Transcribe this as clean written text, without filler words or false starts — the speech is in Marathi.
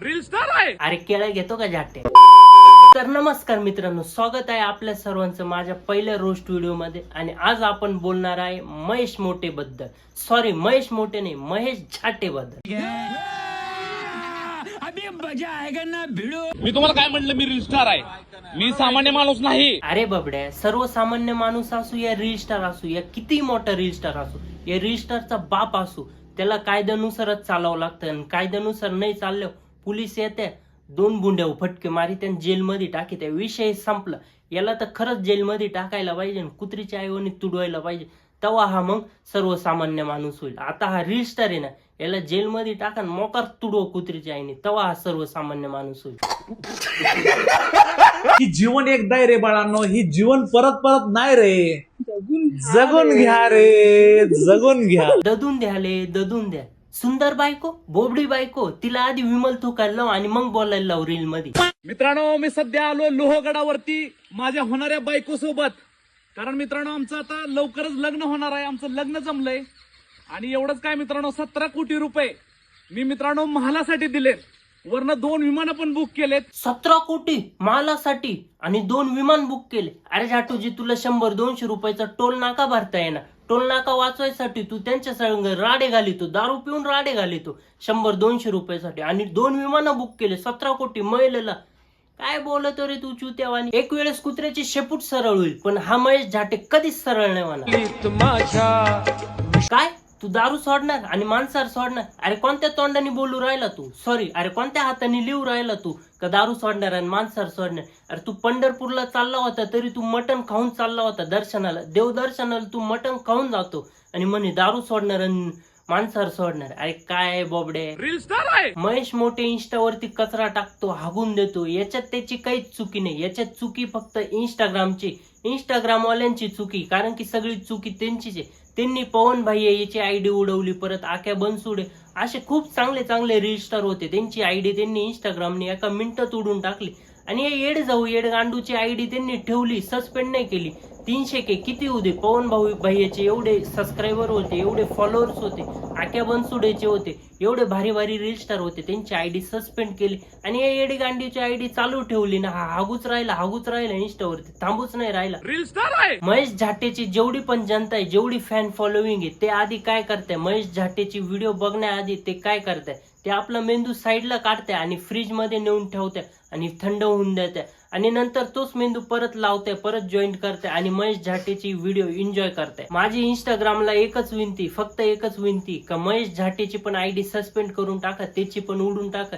रील स्टार आहे. अरे केळं घेतो का जाटे. तर नमस्कार मित्रांनो, स्वागत आहे आपल्या सर्वांचं माझ्या पहिल्या रोस्ट व्हिडिओ मध्ये. आणि आज आपण बोलणार आहे महेश मोठे बद्दल. सॉरी, महेश मोठे नाही, महेश झाटे बद्दल. मी तुम्हाला काय म्हटलं, मी रील स्टार आहे, मी सामान्य माणूस नाही. अरे बबड्या, सर्वसामान्य माणूस असू या रील स्टार असू या किती मोठा रील स्टार असू या रील स्टारचा बाप असू, त्याला कायद्यानुसारच चालावं लागतं. आणि कायद्यानुसार नाही चाललं, पोलीस येते, दोन बुंड्यावर फटके मारी आणि जेलमध्ये टाकी, त्या विषय संपला. याला तर खरंच जेलमध्ये टाकायला पाहिजे, कुत्रीच्या आईवणी तुडवायला पाहिजे, तेव्हा हा मग सर्वसामान्य माणूस होईल. आता हा रील स्टार आहे ना, याला जेलमध्ये टाका, मोकार तुडव कुत्रीच्या आईने, तेव्हा हा सर्वसामान्य माणूस होईल. ही जीवन एकदा आहे रे बाळांनो, ही जीवन परत परत नाही रे. जगून घ्या रे, जगून घ्या. ददून ददून द्या. सुंदर बायको, बोबडी बायको, तिला आधी विमल थुकायला लाव आणि मग बोलायला लाव रील मध्ये. मित्रांनो, मी सध्या आलो लोहगडावरती माझ्या होणाऱ्या बायको सोबत. कारण मित्रांनो, आमचं आता लवकरच लग्न होणार आहे, आमचं लग्न जमलंय. आणि एवढंच काय मित्रांनो, 17 कोटी रुपये मी मित्रांनो महालासाठी दिलेत. वरनं 2 विमानं पण बुक केलेत. 17 कोटी मालासाठी आणि 2 विमान बुक केले. अरे जाटूजी, तुला 100-200 रुपयाचा टोल नाका भरता येणार. टोल नाका वाचवायसाठी तू त्यांच्या संग राडे घालितो, दारू पिऊन राडे घालितो 100-200 रुपयासाठी. आणि 2 विमानं बुक केले, 17 कोटी महिलेला. काय बोलतो रे तू चुत्यावानी. एक वेळेस कुत्र्याची शेपूट सरळ होईल, पण हा महेश झाटे कधीच सरळ नाही म्हणा. काय तू दारू सोडणार आणि मांसाहार सोडणार? अरे कोणत्या तोंडाने बोलू राहिला तू? सॉरी, अरे कोणत्या हाताने लिहू राहिला तू का दारू सोडणार आणि मांसाहार सोडणार? अरे तू पंढरपूरला चालला होता तरी तू मटण खाऊन चालला होता दर्शनाला, देवदर्शनाला तू मटण खाऊन जातो आणि म्हणे दारू सोडणार आणि मांसाहार सोडणार. अरे काय बोबडे, रील स्टार आहे. महेश मोठे इंस्टावरती कचरा टाकतो, हागून देतो, याच्यात त्याची काहीच चुकी नाही. याच्यात चुकी फक्त इंस्टाग्रामवाल्यांची चुकी, कारण की सगळी चुकी त्यांचीच आहे. त्यांनी पवन भाई याची आयडी उडवली, परत आक्या बनसुडे असे खूप चांगले चांगले रील स्टार होते, त्यांची आयडी त्यांनी इंस्टाग्रामने एका मिनिटात उडून टाकली. आणि हे येड गांडूची आयडी त्यांनी ठेवली, सस्पेंड नाही केली. 300K किती होते पवन भाईचे, एवढे सबस्क्रायबर होते, एवढे फॉलोअर्स होते, आक्या बनसुडेचे होते, एवढे भारी भारी रील स्टार होते, त्यांची आयडी सस्पेंड केली. आणि या येडी गांडीची आयडी चालू ठेवली ना, हा हागूच राहिला इंस्टावरती, थांबूच नाही राहिला. रील स्टार आहे. महेश झाटेची जेवढी पण जनता आहे, जेवढी फॅन फॉलोविंग आहे, ते आधी काय करताय, महेश झाटेची व्हिडिओ बघण्याआधी ते काय करताय, ते आपला मेंदू साईडला काढताय आणि फ्रीज मध्ये नेऊन ठेवताय आणि थंड होऊन देताय. आणि नंतर तोच मेंदू परत लावताय, परत जॉईन करताय आणि महेश झाटेची व्हिडिओ एन्जॉय करताय. माझी इंस्टाग्रामला एकच विनंती, फक्त एकच विनंती, का महेश झाटेची पण आयडी सस्पेंड करून टाका, त्याची पण उडून टाका.